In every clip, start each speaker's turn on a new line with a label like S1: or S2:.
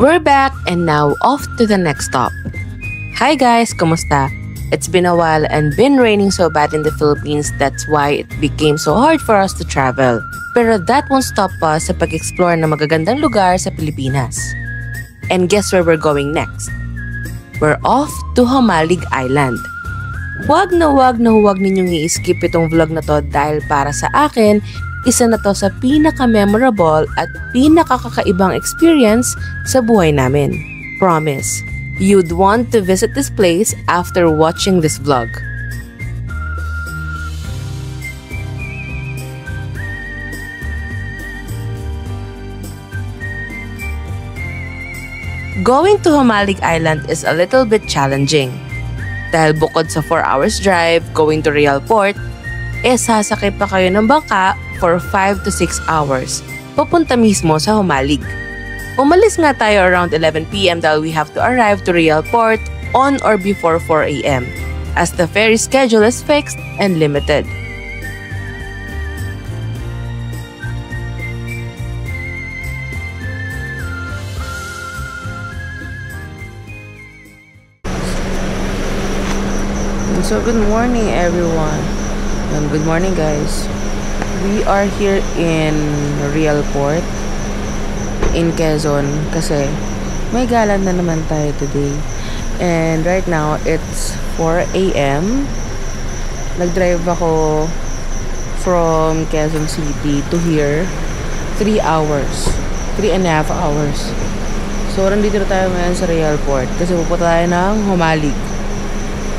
S1: We're back and now off to the next stop. Hi guys, kumusta? It's been a while and been raining so bad in the Philippines, that's why it became so hard for us to travel. Pero that won't stop us sa pag-explore ng magagandang lugar sa Pilipinas. And guess where we're going next? We're off to Humalig Island. Huwag na huwag ninyong i-skip itong vlog na to dahil para sa akin, isa na to sa pinaka-memorable at pinaka-kakaibang experience sa buhay namin. Promise, you'd want to visit this place after watching this vlog. Going to Humalig Island is a little bit challenging. Dahil bukod sa 4 hours drive going to Real Port, sasakay pa kayo ng bangka for 5 to 6 hours papunta mismo sa Humalig. Umalis nga tayo around 11 PM dahil we have to arrive to Real Port on or before 4 AM as the ferry schedule is fixed and limited. So good morning everyone. Good morning guys. We are here in Real Port in Quezon kasi may gala na naman tayo today. And right now it's 4 AM. Nag-drive ako from Quezon City to here 3 hours. 3.5 hours. So nandito na tayo ngayon sa Real Port kasi pupunta tayo ng Humalig.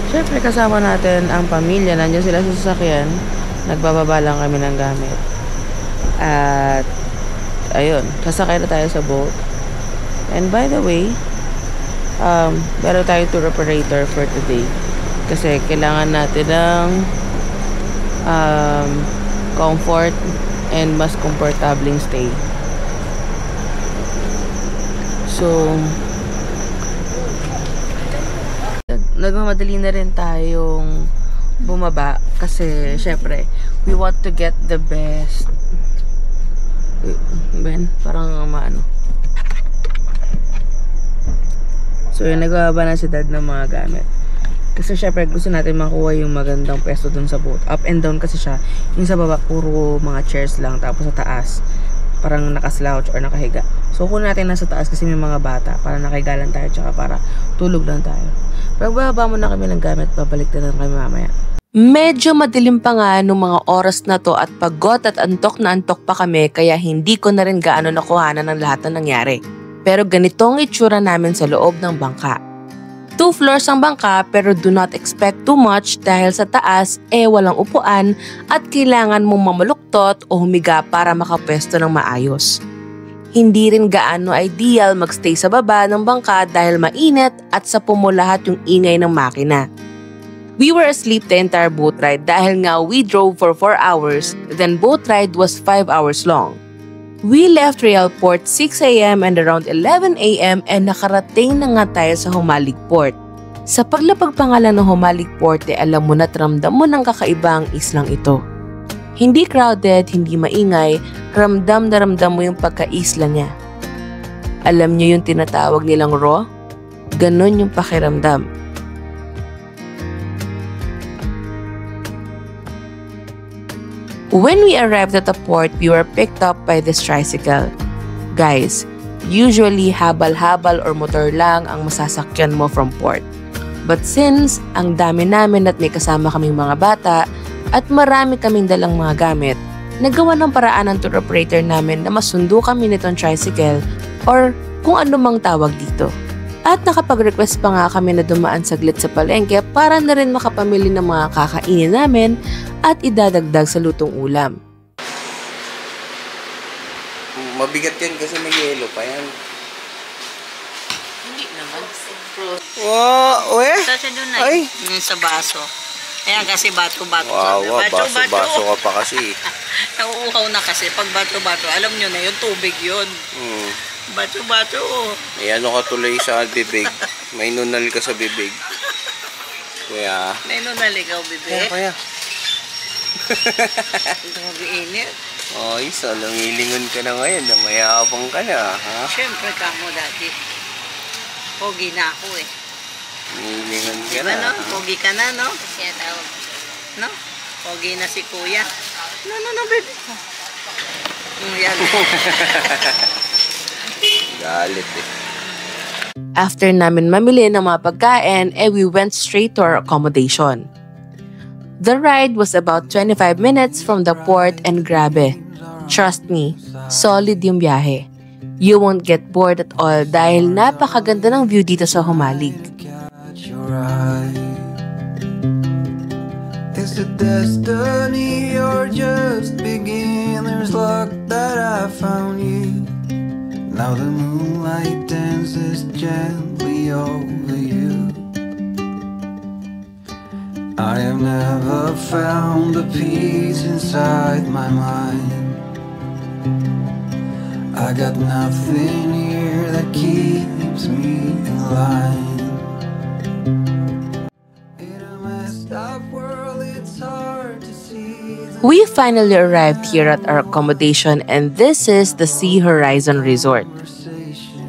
S1: Siyempre kasama natin ang pamilya, nandiyan sila sa sasakyan, nagbababa lang kami ng gamit. At ayun, sasakay na tayo sa boat. And by the way, meron tayong tour operator for today. Kasi kailangan natin ng comfort and mas komportabling stay. So nagmamadali na rin tayong bumaba kasi syempre we want to get the best. Ben, parang maano. So yun, nagbababa na si dad ng mga gamit kasi syempre gusto natin makuha yung magandang pwesto dun sa boat. Up and down kasi siya. Yung sa baba puro mga chairs lang, tapos sa taas parang nakaslouch or nakahiga. So kunin natin nasa taas kasi may mga bata para nakahiga lang tayo tsaka para tulog lang tayo. Pagbaba muna kami ng gamit, babalik na lang kami mamaya. Medyo madilim pa nga nung mga oras na to at pagod at antok na antok pa kami kaya hindi ko na rin gaano nakuhanan ng lahat na nangyari. Pero ganitong itsura namin sa loob ng bangka. 2 floors ang bangka pero do not expect too much dahil sa taas walang upuan at kailangan mong mamaluktot o humiga para makapwesto ng maayos. Hindi rin gaano ideal magstay sa baba ng bangka dahil mainit at sa pumulahat yung ingay ng makina. We were asleep the entire boat ride dahil nga we drove for 4 hours, then boat ride was 5 hours long. We left Real Port 6 AM and around 11 AM and nakarating na nga tayo sa Humalig Port. Sa paglapag pangalan ng Humalig Port alam mo na at ramdam mo ng kakaibang islang ito. Hindi crowded, hindi maingay, ramdam na ramdam mo yung pagka-isla niya. Alam niyo yung tinatawag nilang raw? Ganon yung pakiramdam. When we arrived at the port, we were picked up by this tricycle. Guys, usually habal-habal or motor lang ang masasakyan mo from port. But since ang dami namin at may kasama kaming mga bata, at marami kaming dalang mga gamit, nagawa ng paraan ng tour operator namin na masundo kami nitong tricycle or kung ano mang tawag dito. At nakapag-request pa nga kami na dumaan saglit sa palengke para na rin makapamili ng mga kakainin namin at idadagdag sa lutong ulam.
S2: Mabigat yan kasi may yelo pa yan.
S3: Hindi naman.
S2: Wow,
S3: Kasi doon na
S2: ay.
S3: Yung sa baso. Ayan kasi bato-bato.
S2: Wow, baso-baso ka pa kasi.
S3: Nauuhaw na kasi. Pag bato-bato, alam nyo na yung tubig yun. Bato-bato.
S2: May ano ka tuloy sa bibig. May nunal ka sa bibig. Kaya...
S3: May nunal ikaw, bibig.
S2: Kaya.
S3: Grabe init.
S2: Ay, so lumilingon ka na ngayon na mayabang ka na, ha?
S3: Siyempre ka mo dati. Pogi na ako eh.
S2: Lumilingon ka
S3: Diba
S2: na.
S3: no? Pogi ka na, no? Kasi tawag. No? Pogi na si kuya. No, baby. Yan.
S2: Galit eh.
S1: After namin mamili ng mga pagkain, we went straight to our accommodation. The ride was about 25 minutes from the port and grabe. Trust me, solid yung biyahe. You won't get bored at all dahil napakaganda ng view dito sa Humalig.
S4: It's a destiny or just beginner's luck that I found you. Now the moonlight dances gently over you. I have never found the peace inside my mind. I got nothing here that keeps me in line. In a messed up world, it's hard to see.
S1: We finally arrived here at our accommodation and this is the Sea Horizon Resort.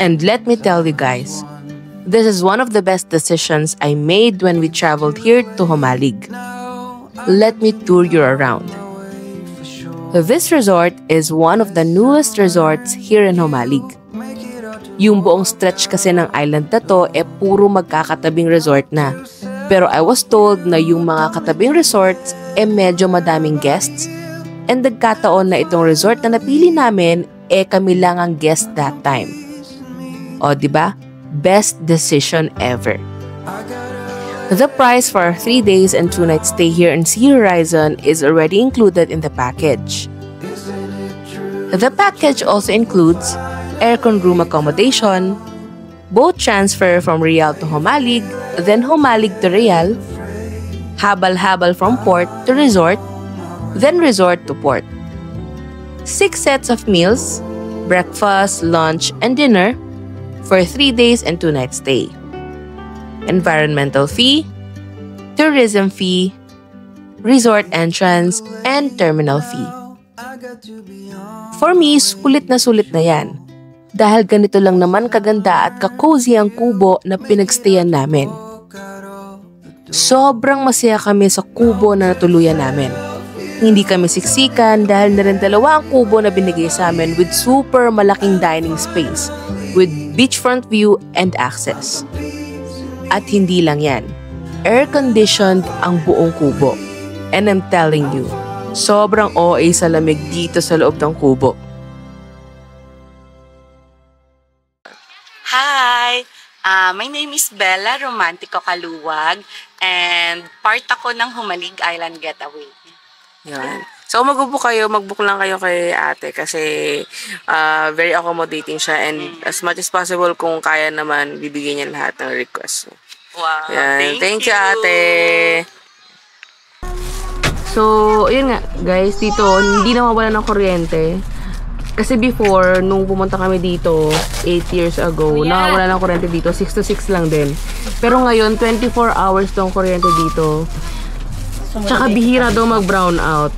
S1: And let me tell you guys, this is one of the best decisions I made when we traveled here to Humalig. Let me tour you around. This resort is one of the newest resorts here in Humalig. Yung buong stretch kasi ng island na to puro magkakatabing resort na. Pero I was told na yung mga katabing resorts medyo madaming guests and nagkataon na itong resort na napili namin kami lang ang guest that time. O diba? Best decision ever. The price for our 3 days and 2 nights stay here in Sea Horizon is already included in the package. The package also includes aircon room accommodation, boat transfer from Real to Humalig, then Humalig to Real, habal-habal from port to resort, then resort to port. 6 sets of meals, breakfast, lunch, and dinner for 3 days and 2 nights stay. Environmental fee, tourism fee, resort entrance, and terminal fee. For me, sulit na yan. Dahil ganito lang naman kaganda at ka-cozy ang kubo na pinagstayan namin. Sobrang masaya kami sa kubo na natuluyan namin. Hindi kami siksikan dahil na rin 2 ang kubo na binigay sa amin with super malaking dining space, with beachfront view and access. At hindi lang yan, air-conditioned ang buong kubo. And I'm telling you, sobrang OA sa lamig dito sa loob ng kubo.
S5: Hi! My name is Bella Romantico Kaluwag and part ako ng Humalig Island Getaway.
S1: Yan. So, mag-book lang kayo kay ate kasi very accommodating siya and as much as possible kung kaya naman, bibigyan niya lahat ng request.
S5: Wow,
S1: Yan.
S5: thank
S1: you, ate! So, yun nga, guys, dito, hindi na mawala ng kuryente. Kasi before, nung pumunta kami dito, 8 years ago, nakawala ng kuryente dito, 6 to 6 lang din. Pero ngayon, 24 hours tong kuryente dito. Tsaka bihira daw mag-brown out.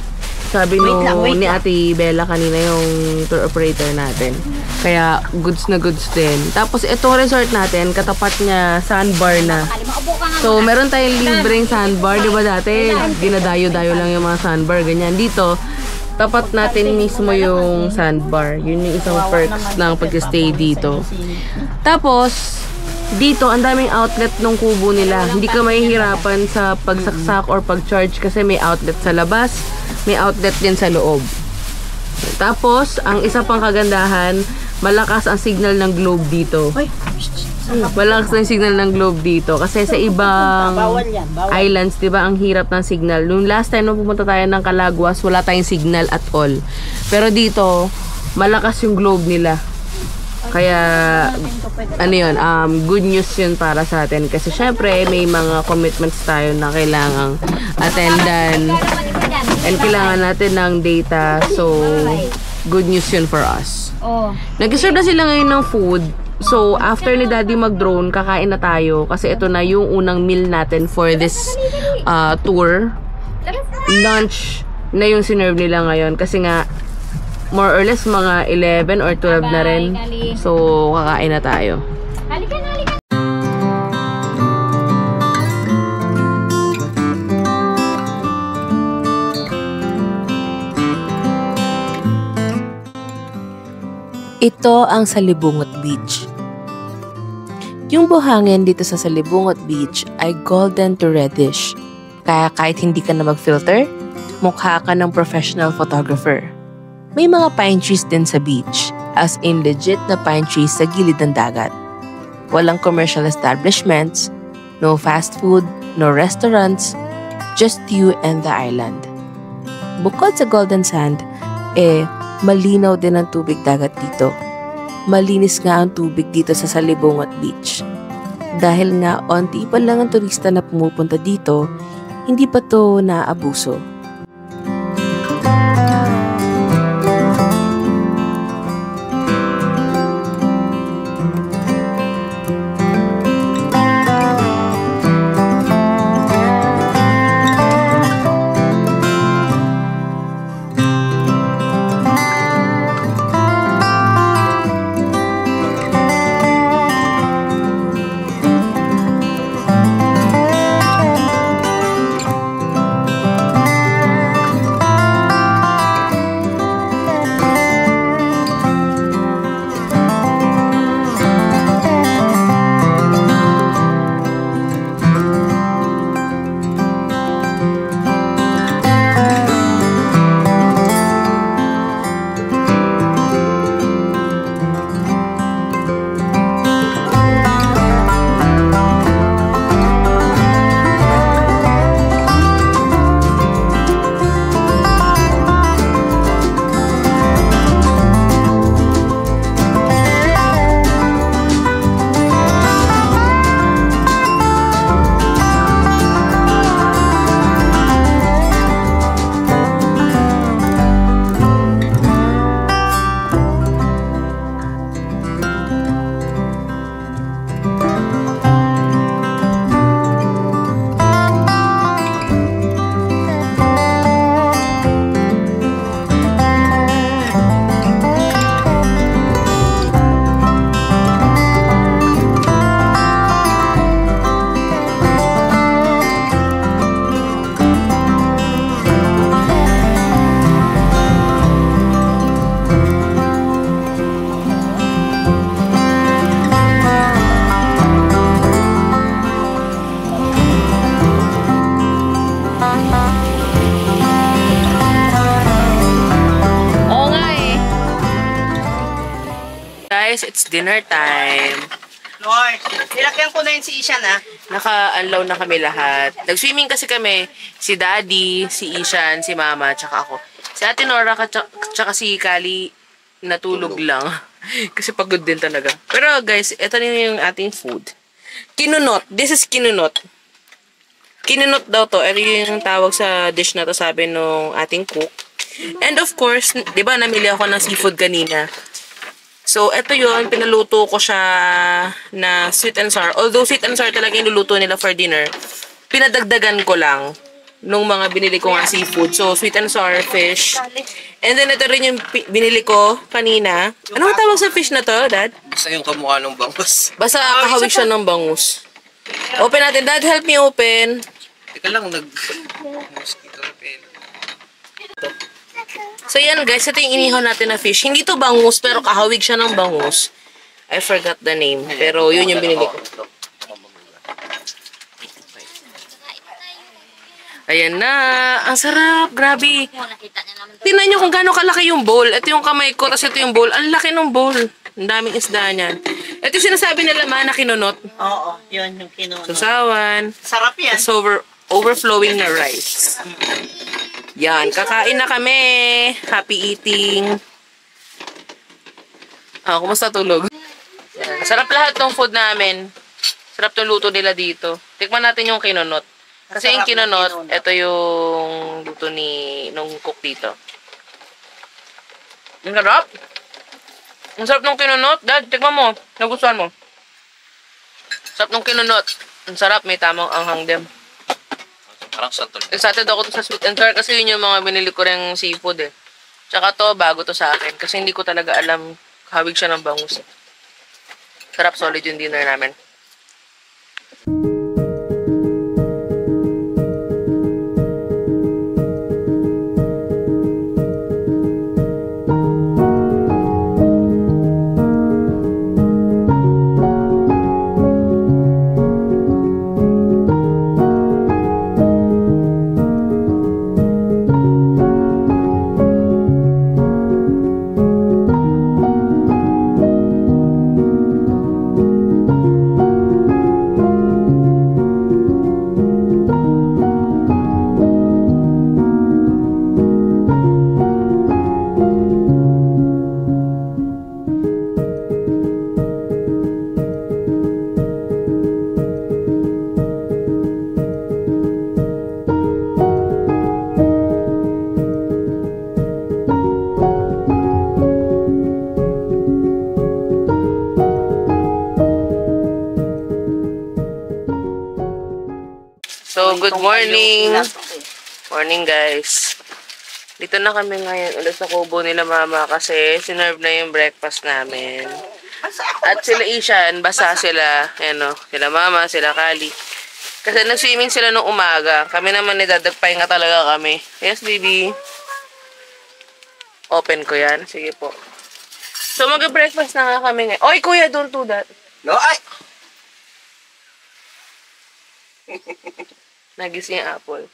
S1: Sabi ni Ate Bella kanina yung tour operator natin. Kaya goods na goods din. Tapos itong resort natin, katapat niya sandbar na. So meron tayong libreng sandbar, di ba dati? Dinadayo-dayo lang yung mga sandbar, ganyan. Dito, tapat natin mismo yung sandbar. Yun yung isang perks ng pag-stay dito. Tapos, dito, ang daming outlet ng kubo nila. Hindi ka mahihirapan sa pagsaksak or pag-charge kasi may outlet sa labas, may outlet din sa loob. Tapos, ang isa pang kagandahan, malakas ang signal ng globe dito. Malakas ang signal ng globe dito. Kasi sa ibang islands, diba, ang hirap ng signal. Nung last time nung pumunta tayo ng Calaguas, wala tayong signal at all. Pero dito, malakas yung globe nila. Kaya, ano yun, good news yun para sa atin. Kasi syempre, may mga commitments tayo na kailangang attendan. And kailangan natin ng data. So, good news yun for us. Nag-serve na sila ngayon ng food. So, after ni Daddy mag-drone, kakain na tayo. Kasi ito na yung unang meal natin for this tour. Lunch na yung sinerve nila ngayon. Kasi nga, more or less mga 11 or 12 na rin. So, kakain na tayo.
S3: Halika na, halika.
S1: Ito ang Salibungot Beach. Yung buhangin dito sa Salibungot Beach ay golden to reddish. Kaya kahit hindi ka na mag-filter, mukha ka ng professional photographer. May mga pine trees din sa beach, as in legit na pine trees sa gilid ng dagat. Walang commercial establishments, no fast food, no restaurants, just you and the island. Bukod sa golden sand, malinaw din ang tubig dagat dito. Malinis nga ang tubig dito sa Salibungot Beach. Dahil nga onti pa lang ang turista na pumupunta dito, hindi pa to naaabuso. Guys, it's dinner time.
S3: Lord, nilakyan ko na yun si Ishan, ha?
S1: Naka-unload na kami lahat. Nag-swimming kasi kami. Si Daddy, si Ishan, si Mama, tsaka ako. Si Ate Nora, tsaka si Kali, natulog lang. Kasi pagod din talaga. Pero guys, ito na yung ating food. Kinunot. This is kinunot. Kinunot daw to. Ito yung tawag sa dish na to, sabi nung ating cook. And of course, di ba namili ako ng seafood kanina. So, ito yun, pinaluto ko siya na sweet and sour. Although sweet and sour talaga yung luluto nila for dinner, pinadagdagan ko lang nung mga binili ko nga seafood. So, sweet and sour fish. And then, ito rin yung binili ko kanina. Ano tawag sa fish na to, Dad?
S2: Basta yung kamukha ng bangus.
S1: Basta kahawig siya ng bangus. Open natin. Dad, help me open.
S2: Teka lang, mosquito repel.
S1: So yan guys, ito yung inihaw natin na fish. Hindi to bangus, pero kahawig siya ng bangus. I forgot the name, pero yun yung binili ko. Ayan na, ang sarap, grabe. Tingnan nyo kung gaano kalaki yung bowl. Ito yung kamay ko, tapos ito yung bowl. Ang laki ng bowl. Ang daming isda niyan. Ito yung sinasabi nila na kinunot.
S3: Oo, yun yung kinunot.
S1: Susawan.
S3: Sarap yan.
S1: Tapos overflowing na rice. Yan, kakain na kami. Happy eating. Kumusta tulog? Yan. Sarap lahat ng food namin. Sarap ng luto nila dito. Tikman natin yung kinunot. Kasi yung kinunot, ito yung luto nung cook dito. Ang sarap. Ang sarap ng kinunot. Dad, tikman mo. Nagustuhan mo. Sarap ng kinunot. Ang sarap. May tamang anghang din.
S2: Parang santol.
S1: Excited ako sa sweet and sour kasi yun yung mga binili ko rin seafood eh. Tsaka to, bago to sa akin. Kasi hindi ko talaga alam, hawig siya ng bangus. Sarap, solid yung dinner namin. So, good morning. Morning, guys. Dito na kami ngayon ulit sa kubo nila mama kasi sinerve na yung breakfast namin. At sila Ishan, basa sila. Ano, sila mama, sila Kali. Kasi nag-swimming sila nung umaga. Kami naman nidadagpahinga talaga kami. Yes, baby. Open ko yan. Sige po. So, mag-breakfast na nga kami ngayon. Oy, kuya, don't do that.
S2: No, ay!
S1: Nagising yung apple.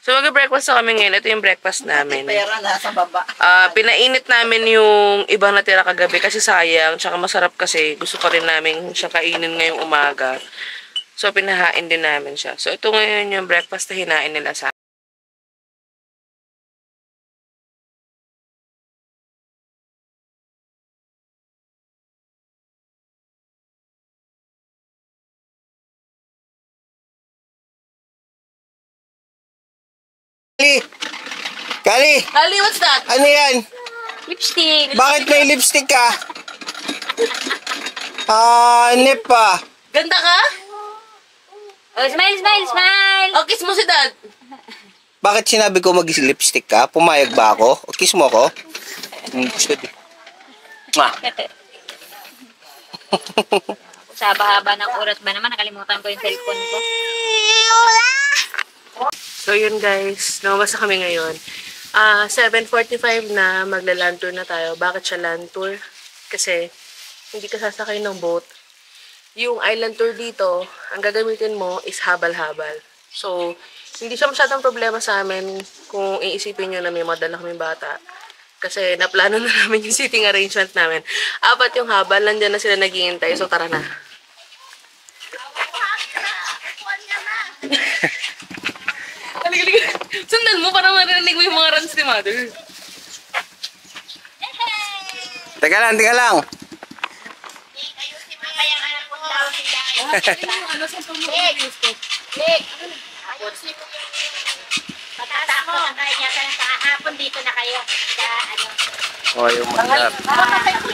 S1: So, mag-breakfast na kami ngayon. Ito yung breakfast namin.
S3: Pera nasa baba.
S1: Pinainit namin yung ibang natira kagabi kasi sayang. Tsaka masarap kasi. Gusto pa rin namin siya kainin ngayong umaga. So, pinahain din namin siya. So, ito ngayon yung breakfast na hinain nila sa
S2: Kali! Kali!
S1: Ali, what's that?
S2: Ano yan?
S3: Lipstick.
S2: Bakit may lipstick ka? Nip pa.
S1: Ganda ka?
S3: Oh, smile, smile, smile.
S1: Oh, kiss mo si dad.
S2: Bakit sinabi ko mag-lipstick ka? Pumayag ba ako? O kiss mo ako? Gusto din. Mwah!
S3: Sa haba-haba ng oras ba naman, nakalimutan ko yung cellphone ko.
S1: So, yun guys. Lumabas na kami ngayon. 7:45 na. Magla-land tour na tayo. Bakit siya land tour? Kasi, hindi ka sasakay ng boat. Yung island tour dito, ang gagamitin mo is habal-habal. So, hindi siya masyadong problema sa amin kung iisipin nyo na may madala kaming bata. Kasi, naplano na namin yung seating arrangement namin. 4 yung habal. Nandiyan na sila naghihintay. So, tara na. Sundan mo para marinig mo yung mga runs ni mother.
S2: Teka lang, teka lang.
S3: Patata mo, kaya ka na kahapon dito na kayo.
S2: Oh, yung manap.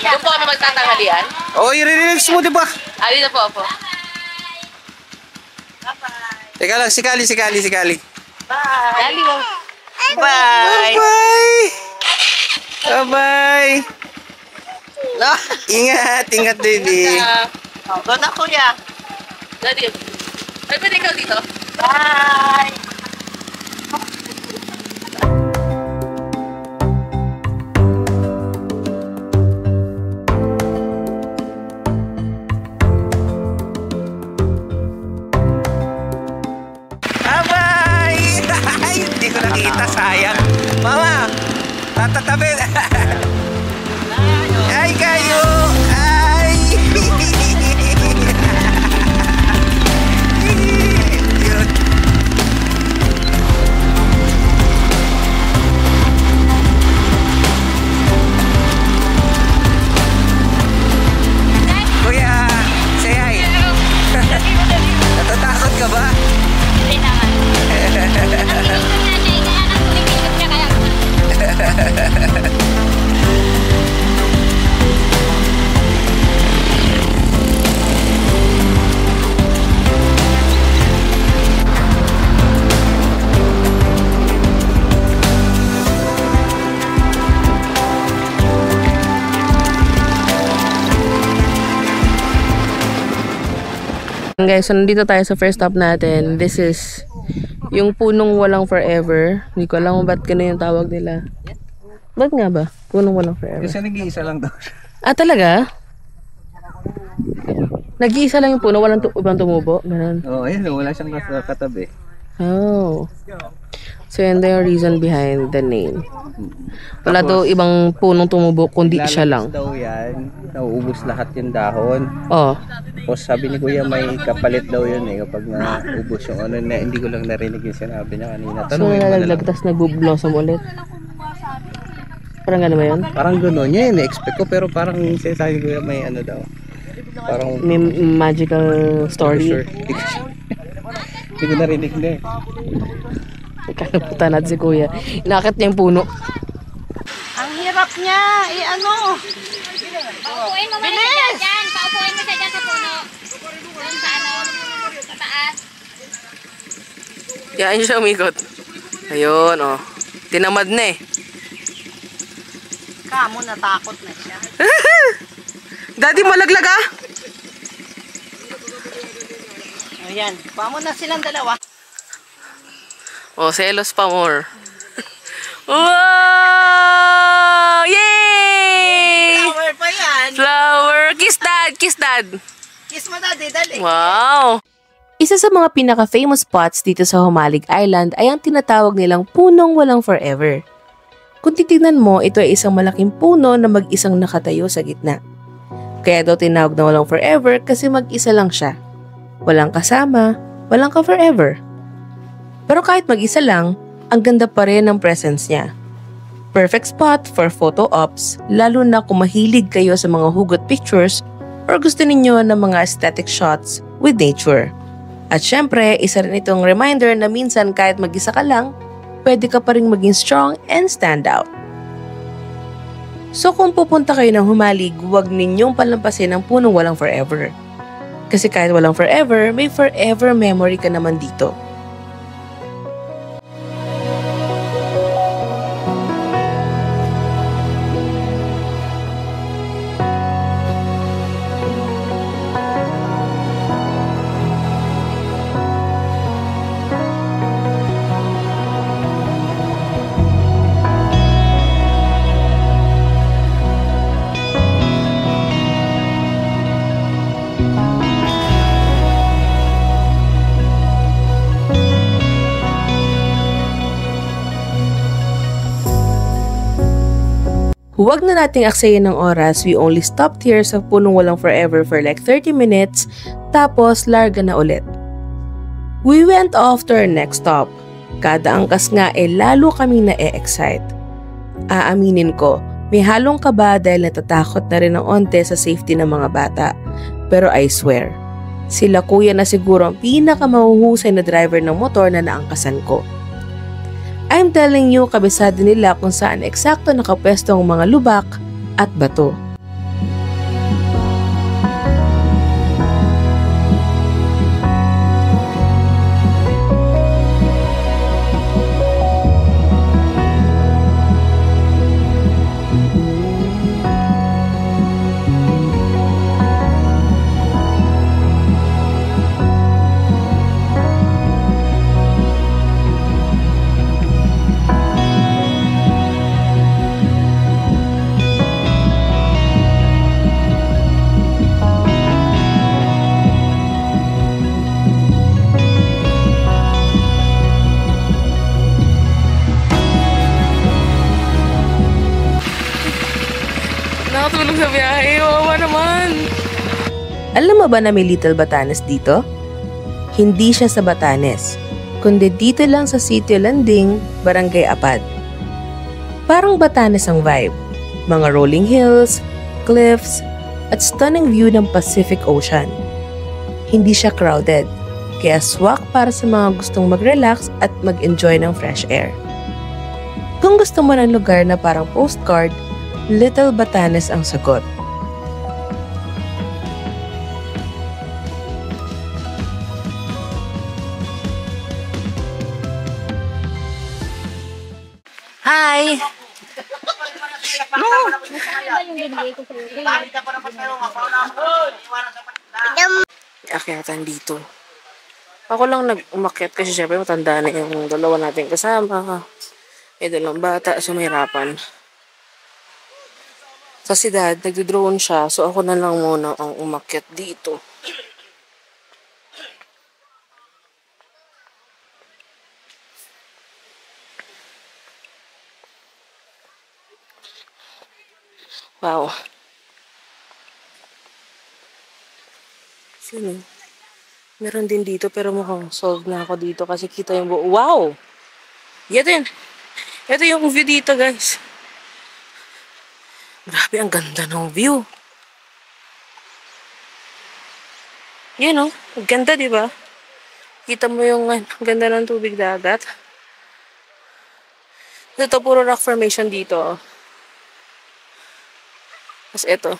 S1: Doon po kami magtatanghalian.
S2: Oh, i-relax mo, di ba?
S1: Ali na po ako.
S2: Teka lang, si Kali.
S1: Dali mo.
S2: Bye! Bye! Bye-bye! Ingat, baby.
S3: Doon na kuya.
S1: Dali. Ay, pwede ikaw dito?
S3: Bye!
S2: Bye-bye! Hindi ko nakita, sayang. Mama, tatatabi. Ay, kayo! Ay! Cute. Kuya, say hi. Natatakot ka ba?
S3: Hindi naman. Ang gusto na niya, kaya nang tumikilip niya kaya.
S1: Guys, so nandito tayo sa first stop natin. This is yung punong walang forever. Hindi ko alam kung ba't ganun yung tawag nila. Ba't nga ba? Punong walang forever.
S2: Kasi nag-iisa lang daw.
S1: Ah, talaga? Nag-iisa lang yung puno, walang ibang tumubo? Ganun.
S2: Oo, ayun. Wala siyang katabi.
S1: Oh. So, yun daw yung reason behind the name. Wala daw ibang punong tumubo, kundi siya lang.
S2: Daw yan. Nauubos lahat yung dahon.
S1: Oh.
S2: Tapos sabi ni Kuya may kapalit daw yun eh. Kapag naubos yung ano na, hindi ko lang narinig yung sinabi niya kanina.
S1: So, nalalaglag, tapos nag-blossom ulit. Parang gano'n ba yun?
S2: Parang gano'n. Yan, na-expect ko. Pero parang sinasabi ni Kuya may ano daw. Parang
S1: May magical story.
S2: sure. Hindi ko narinig na eh.
S1: Kanaputan natin si Kuya. Inakit niya yung puno.
S3: Ang hirap niya. Ano?
S6: Paupuin mo muna siya dyan. Paupuin mo siya dyan sa puno. Doon sa ano, sa taas.
S1: Yan niyo siya umikot. Ayun, oh. Tinamad na eh.
S3: Kamo, natakot na siya.
S1: Daddy, malaglag ah!
S3: Ayan. Pamo na silang dalawa.
S1: Oh, selos pa more. Wow! Yay!
S3: Flower pa yan.
S1: Flower! Kiss dad! Kiss dad!
S3: Kiss mo daddy, dali.
S1: Wow! Isa sa mga pinaka-famous spots dito sa Humalig Island ay ang tinatawag nilang punong walang forever. Kung titignan mo, ito ay isang malaking puno na mag-isang nakatayo sa gitna. Kaya daw tinawag na walang forever kasi mag-isa lang siya. Walang kasama, walang ka-forever. Pero kahit mag-isa lang, ang ganda pa rin ng presence niya. Perfect spot for photo ops, lalo na kung mahilig kayo sa mga hugot pictures or gusto ninyo ng mga aesthetic shots with nature. At syempre, isa rin itong reminder na minsan kahit mag-isa ka lang, pwede ka pa rin maging strong and stand out. So kung pupunta kayo ng Humalig, huwag ninyong palampasin ang punong walang forever. Kasi kahit walang forever, may forever memory ka naman dito. Huwag na nating aksayin ng oras, we only stopped here sa punong walang forever for like 30 minutes, tapos larga na ulit. We went off to our next stop. Kada angkas nga lalo kami na-excite. Aaminin ko, may halong kaba dahil natatakot na rin ng onte sa safety ng mga bata. Pero I swear, sila kuya na siguro ang pinakamahuhusay na driver ng motor na naangkasan ko. I'm telling you, kabisado nila kung saan eksakto nakapwesto ang mga lubak at bato. Nakatulog sa biyahe, wawa naman. Alam mo ba na may Little Batanes dito? Hindi siya sa Batanes, kundi dito lang sa Sitio Landing, Barangay Apad. Parang Batanes ang vibe. Mga rolling hills, cliffs, at stunning view ng Pacific Ocean. Hindi siya crowded, kaya swak para sa mga gustong mag-relax at mag-enjoy ng fresh air. Kung gusto mo ng lugar na parang postcard, Little Batanes ang sagot. Hi! akyatan dito. Ako lang nag-umakyat kasi syempre matanda na yung dalawa natin kasama. May dalawang bata, so mahirapan. Sa si Dad, nagdo-drone siya, so ako na lang muna ang umakyat dito. Wow. Sino? Meron din dito pero mukhang solve na ako dito kasi kita yung buo. Wow! Ito yun. Ito yung view dito, guys. Grabe, ang ganda ng view. Yan, oh. Ang ganda, di ba? Kita mo yung ganda ng tubig dagat. Ito, puro rock formation dito. Tapos ito.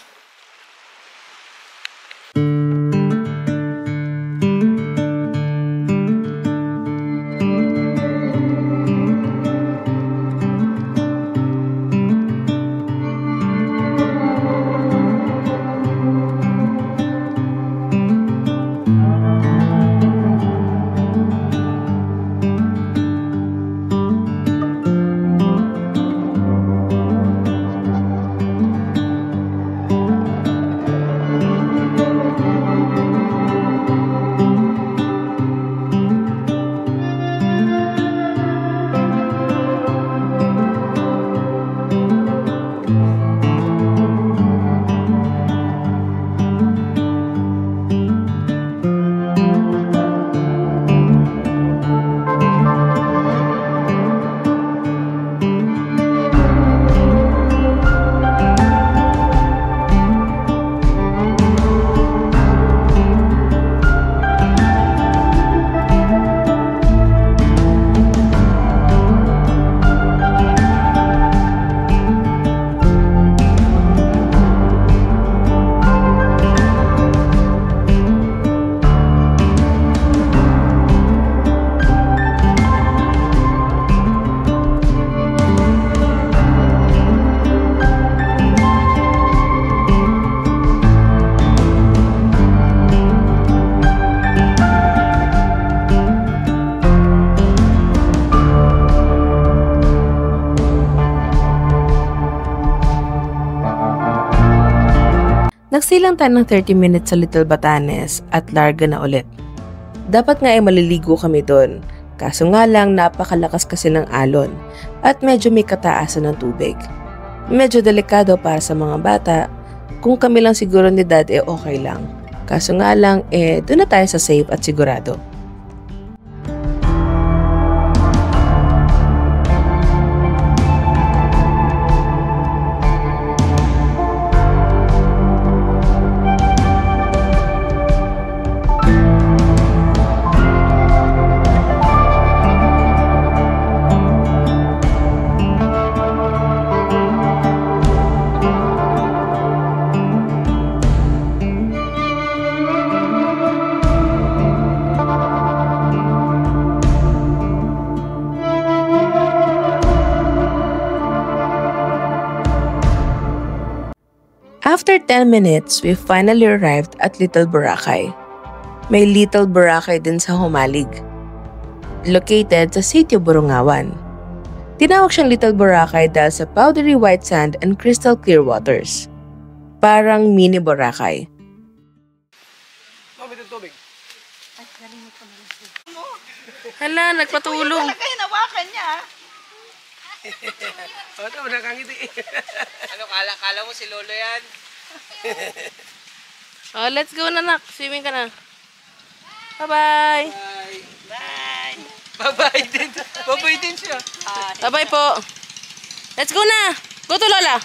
S1: Nagsilang tayo ng 30 minutes sa Little Batanes at larga na ulit. Dapat nga ay maliligo kami doon, kaso nga lang napakalakas kasi ng alon at medyo may kataasan ng tubig. Medyo delikado para sa mga bata, kung kami lang siguro ni Dad okay lang. Kaso nga lang doon na tayo sa safe at sigurado. After 10 minutes, we finally arrived at Little Boracay. May Little Boracay din sa Humalig, located sa Sitio Borongawan. Tinawag siyang Little Boracay dahil sa powdery white sand and crystal clear waters. Parang mini Boracay. Hala, nagpatulong.
S3: Hinawakan niya.
S2: Ito, nakangiti. Ano, kala mo si Lolo yan?
S1: Oh, let's go na, nak. Swimming ka na. Bye-bye.
S3: Bye.
S2: Bye-bye din. Bye-bye din siya.
S1: Bye-bye po. Let's go na. Go to Lola.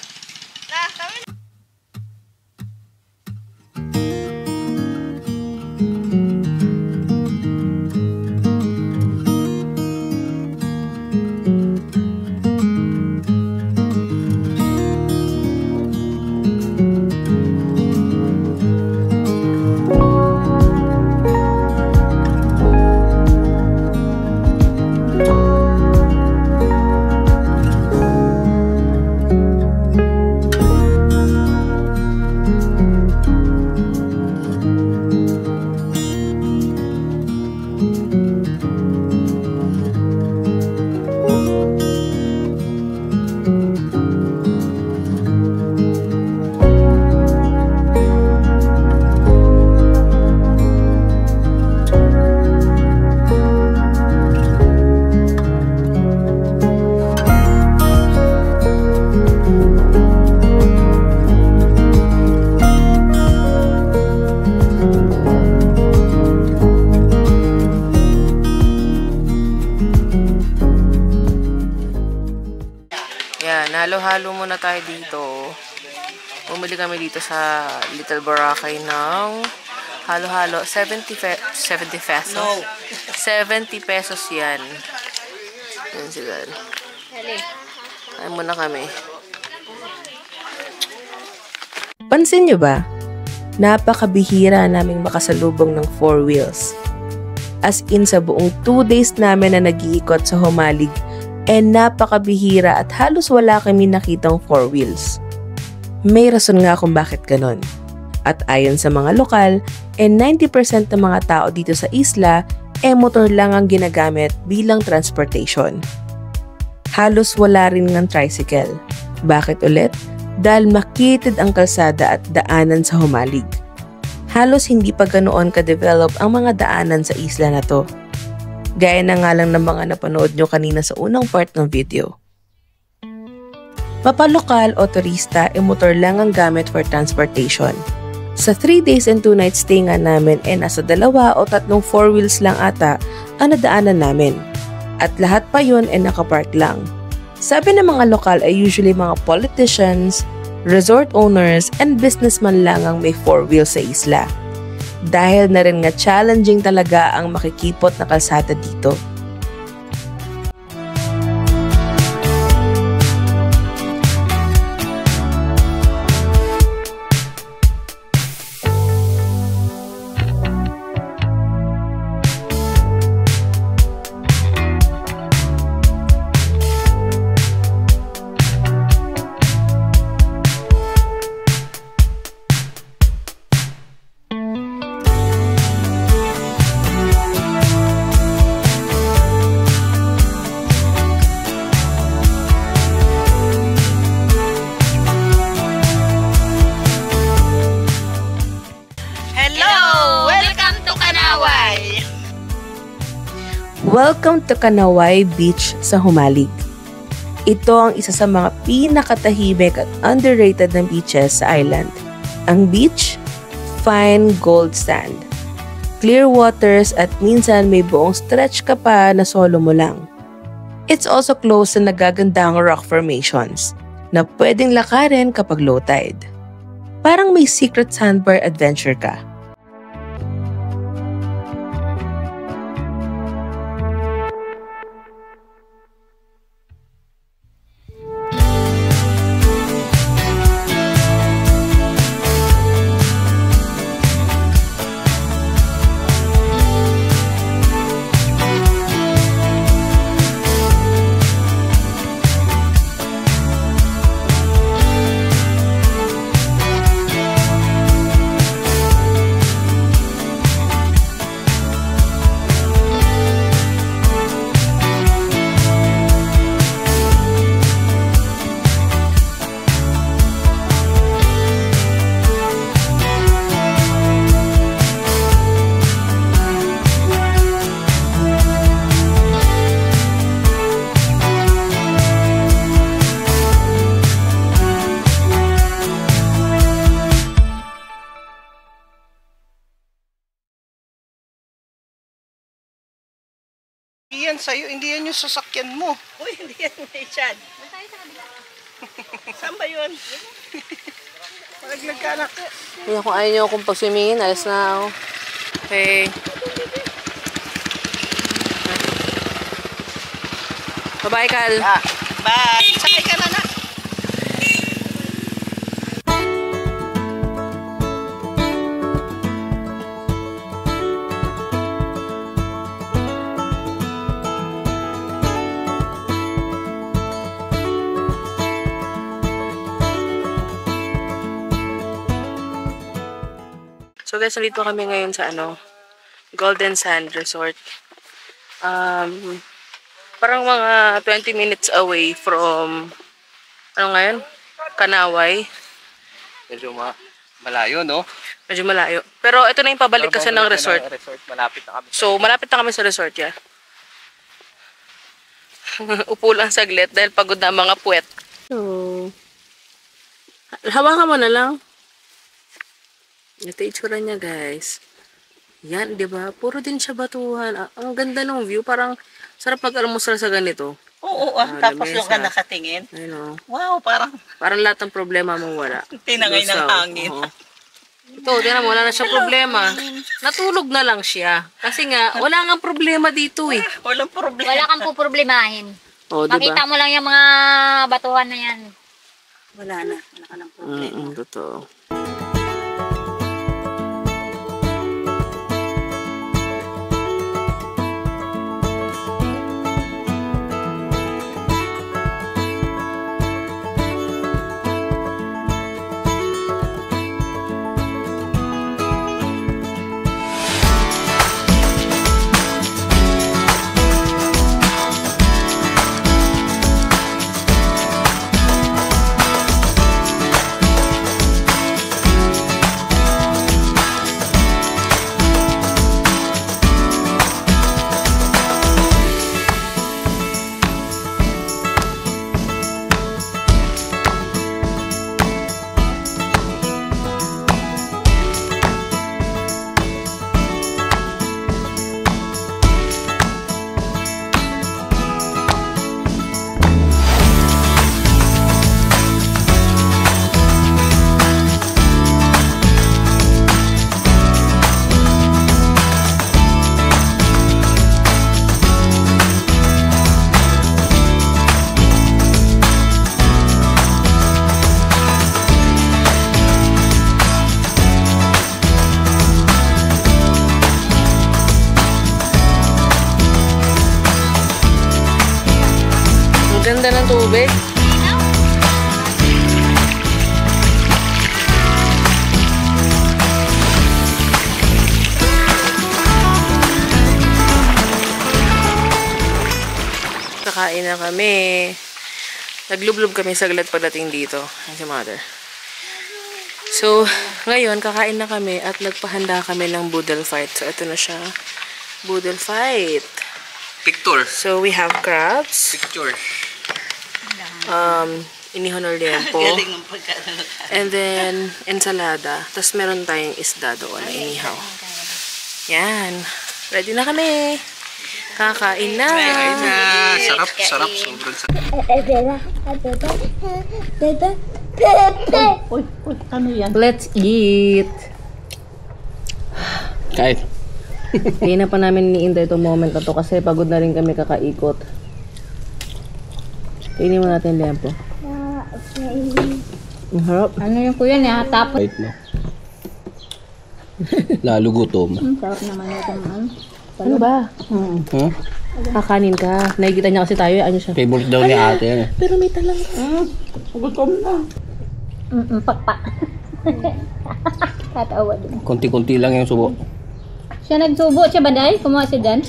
S1: halo-halo muna tayo dito. Bumili kami dito sa Little Boracay ng halo-halo. 70 pesos.
S2: No.
S1: 70 pesos yan. Yan sila. Ay muna kami. Pansin nyo ba? Napakabihira naming makasalubong ng 4 wheels. As in sa buong 2 days namin na nag-iikot sa Humalig, napakabihira at halos wala kami nakitang 4 wheels. May rason nga kung bakit ganon. At ayon sa mga lokal, 90% ng mga tao dito sa isla, motor lang ang ginagamit bilang transportation. Halos wala rin ng tricycle. Bakit ulit? Dahil makitid ang kalsada at daanan sa Humalig. Halos hindi pa ganoon ka-develop ang mga daanan sa isla na to. Gaya na nga lang ng mga napanood nyo kanina sa unang part ng video. Mapalokal o turista, motor lang ang gamit for transportation. Sa 3 days and 2 nights stay nga namin, nasa 2 o 3 4 wheels lang ata ang nadaanan namin. At lahat pa yun nakapark lang. Sabi ng mga lokal ay usually mga politicians, resort owners, and businessman lang ang may 4 wheels sa isla. Dahil na rin nga challenging talaga ang makikipot na kalsada dito. Welcome to Kanawai Beach sa Humalig. Ito ang isa sa mga pinakatahimik at underrated na beaches sa island. Ang beach, fine gold sand. Clear waters at minsan may buong stretch ka pa na solo mo lang. It's also close sa nagagandang rock formations na pwedeng lakarin kapag low tide. Parang may secret sandbar adventure ka.
S2: Yan sa'yo, hindi yan yung sasakyan mo.
S3: Uy, hindi yan may Chad. Saan ba yun?
S2: Malaglag ka anak.
S1: Kaya kung ayaw nyo akong pagswimingin, alas na ako. Okay. Bye-bye, Kal.
S3: Bye! Sakay ka na na!
S1: So guys, nandito kami ngayon sa Golden Sand Resort. Parang mga 20 minutes away from ngayon? Kanawai.
S2: Medyo malayo, no?
S1: Medyo malayo. Pero ito na yung pabalik kasi ng resort.
S2: Malapit na kami.
S1: So malapit na kami sa resort, yeah. Upo lang saglit dahil pagod na ang mga puwet. So, hawakan mo na lang. Ito itsura niya, guys. Yan, di ba? Puro din siya batuhan. Ang ganda ng view. Parang sarap mag-almusal sa ganito.
S3: Oo, tapos yung ka nakatingin.
S1: Ayun, oh.
S3: Wow, parang
S1: Parang lahat ng problema mo wala.
S3: tinangay ng
S1: Lusaw.
S3: hangin.
S1: Oo. Ito, tingnan mo, wala na siyang problema. Natulog na lang siya. Kasi nga, wala nga problema dito eh.
S3: Walang problema.
S6: Wala kang puproblemahin.
S1: O, diba?
S6: Makita mo lang yung mga batuhan na yan.
S3: Wala na. Wala ka ng problema.
S1: Totoo. Ang ganda ng tubig. Kakain na kami. Naglublob kami saglit pagdating dito. Ay, si mother. So, ngayon, kakain na kami at nagpahanda kami ng boodle fight. So, ito na siya. Boodle fight.
S2: Picture.
S1: So, we have crabs.
S2: Picture.
S1: Inihon or liempo.
S3: Galing ng pagkano.
S1: And then, ensalada. Tapos, meron tayong isda doon na inihaw. Yan. Ready na kami. Kakain na.
S2: Ay na. Sarap, sarap. Sobrang sarap.
S3: Uy, ano yan?
S1: Let's eat.
S2: Kahit.
S1: Kaya na pa namin iniintay itong moment na to kasi pagod na rin kami kakaikot. Kainin mo natin liempo. Ang harap.
S6: Ano yung kuya niya? Tapos.
S2: Kahit na. Lalo gutom.
S6: Sarap naman yung
S1: Ano ba?
S2: Huh?
S1: Kakanin ka. Nakikita niya kasi tayo. Ano siya?
S2: Favorite daw ni ate yan eh.
S1: Pero may talang.
S3: Gutom na.
S6: Pakpak. Tatawa din.
S2: Konti-konti lang yung subo.
S6: Siya nagsubo siya ba day? Kumuha siya dyan?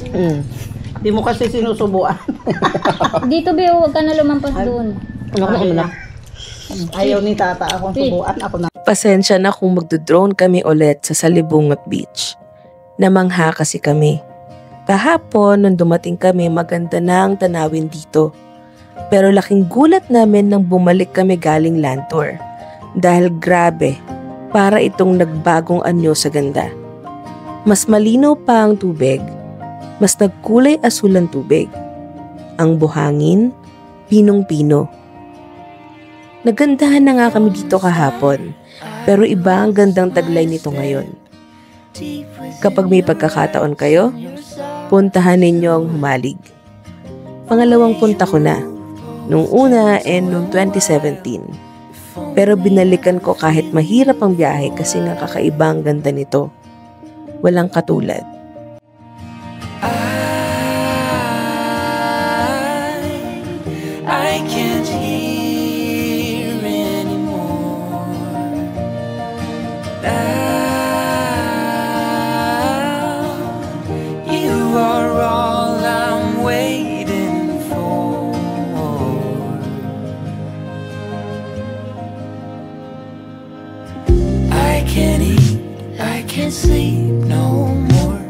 S3: Di mo kasi sinusubuan.
S6: Dito be, huwag ka na lumampas doon.
S1: Ano ka na?
S3: Ayaw ni tata akong subuan. Ako na.
S1: Pasensya na kung magdodrone kami ulit sa Salibungat Beach. Namangha kasi kami. Kahapon, nung dumating kami, maganda na ang tanawin dito. Pero laking gulat namin nang bumalik kami galing land tour. Dahil grabe, para itong nagbagong anyo sa ganda. Mas malinaw pa ang tubig, mas nagkulay asul ang tubig. Ang buhangin, pinong-pino. Nagandahan na nga kami dito kahapon, pero iba ang gandang taglay nito ngayon. Kapag may pagkakataon kayo, puntahan ninyo ang Humalig. Pangalawang punta ko na, nung una nung 2017. Pero binalikan ko kahit mahirap ang biyahe kasi nakakaiba ang ganda nito. Walang katulad.
S4: I can't hear anymore. Now you are all I'm waiting for. I can't eat, I can't sleep no more.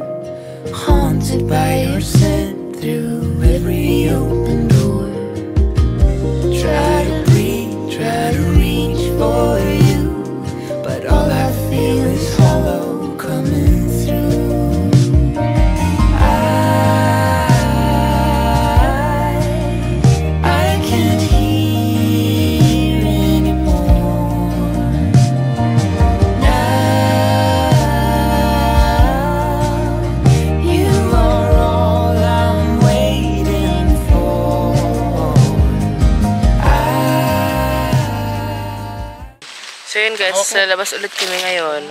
S1: yun guys, lalabas ulit kami ngayon.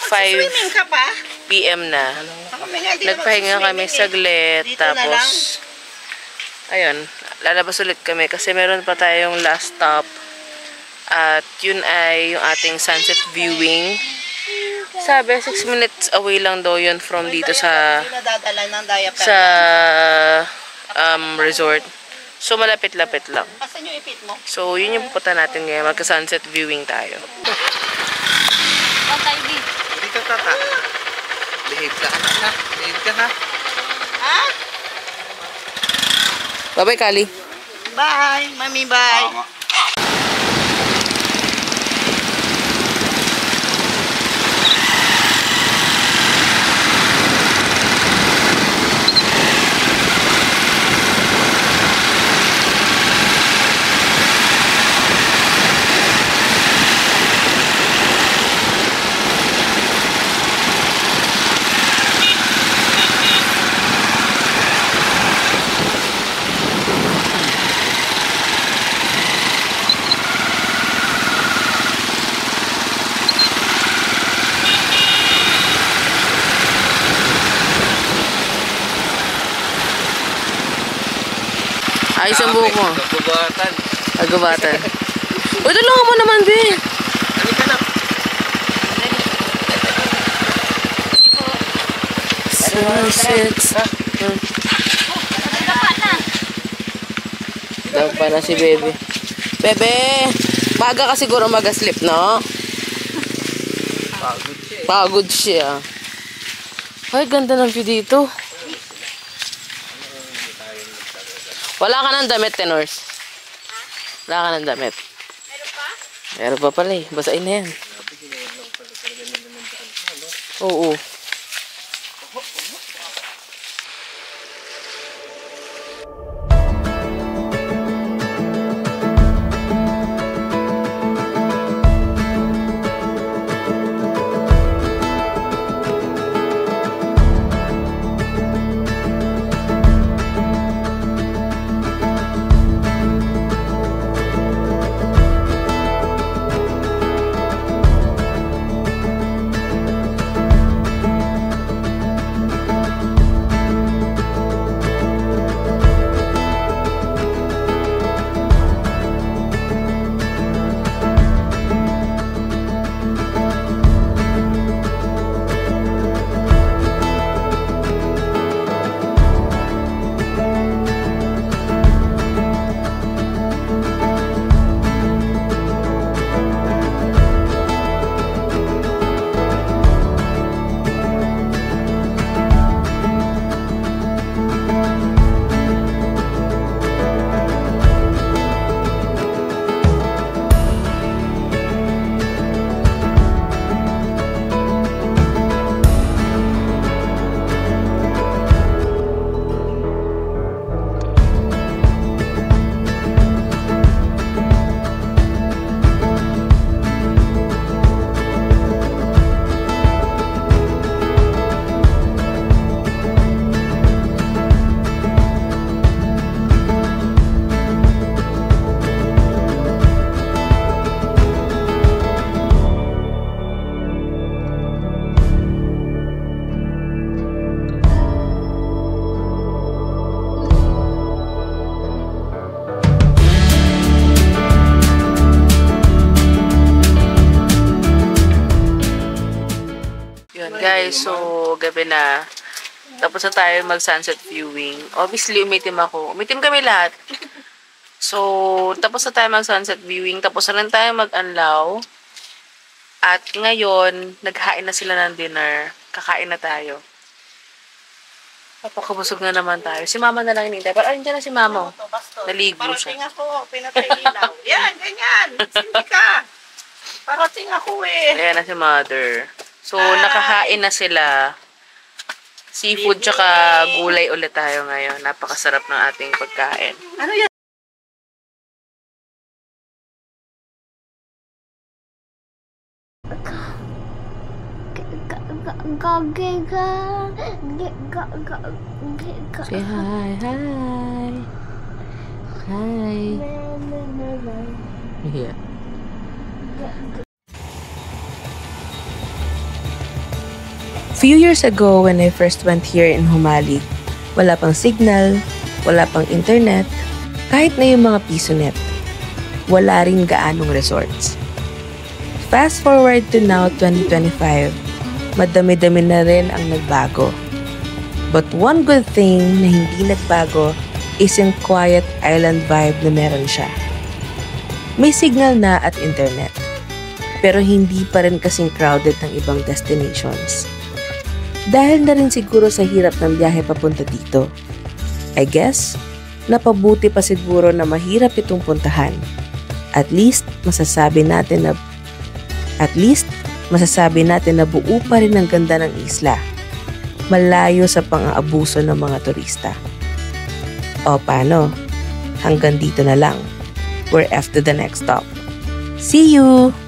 S1: 5
S3: ka pa?
S1: PM na.
S3: Kami nga, di
S1: Nagpahinga kami saglit.
S3: Dito na lang.
S1: Tapos, ayun, lalabas ulit kami kasi meron pa tayong last stop. At yun ay yung ating sunset viewing. Sabi, 6 minutes away lang daw yun from dito sa
S3: Nadadala ng diaper.
S1: sa resort. So, malapit-lapit lang.
S3: Asan yung ipit mo?
S1: So, yun yung pupunta natin ngayon. Magka-sunset viewing tayo.
S6: Huwag tayo di.
S2: Dito tata. Behave ka anak ha. Behave ka ha.
S3: Ha?
S1: Bye-bye, Kali.
S3: Bye. Mami, bye.
S1: Ayos ang buhok mo.
S2: Kagubatan.
S1: Agabatan. Uy, tulungan mo naman, Be.
S2: Halika na.
S1: Sunsets.
S6: Dapat na.
S1: Daw pa na si Bebe. Bebe! Baga ka siguro mag-sleep, no?
S2: Pagod siya eh.
S1: Pagod siya. Ay, ganda ng view dito. Wala ka ng damit, Tenors. Wala ka ng damit. Meron pa? Meron pa pala eh. Basain na yan. Oo. Guys, so gabi na. Tapos na tayo mag-sunset viewing. Obviously, umitim ako. Umitim kami lahat. So, tapos na tayo mag-sunset viewing. Tapos na rin tayo mag-unlaw. At ngayon, naghain na sila ng dinner. Kakain na tayo. Papakabusog na naman tayo. Si mama na lang hinintay. Pero ayun dyan na si mama. Naligo siya.
S3: Parating ako, pinatay ilaw. Yan, ganyan. Hindi ka. Parating ako eh.
S1: Ayan na si mother. So, nakahain na sila. Seafood tsaka gulay ulit tayo ngayon. Napakasarap ng ating pagkain.
S3: Ano yan?
S1: Say hi, hi. Hi. Yeah. Few years ago when I first went here in Humalig, wala pang signal, wala pang internet, kahit na yung mga PisoNet. Wala rin gaanong resorts. Fast forward to now 2025, madami-dami na rin ang nagbago. But one good thing na hindi nagbago is yung quiet island vibe na meron siya. May signal na at internet, pero hindi pa rin kasing crowded ng ibang destinations. Dahil na rin siguro sa hirap ng biyahe papunta dito. I guess, napabuti pa siguro na mahirap itong puntahan. At least, masasabi natin na buo pa rin ang ganda ng isla. Malayo sa pang-aabuso ng mga turista. O paano? Hanggang dito na lang. We're off to the next stop. See you!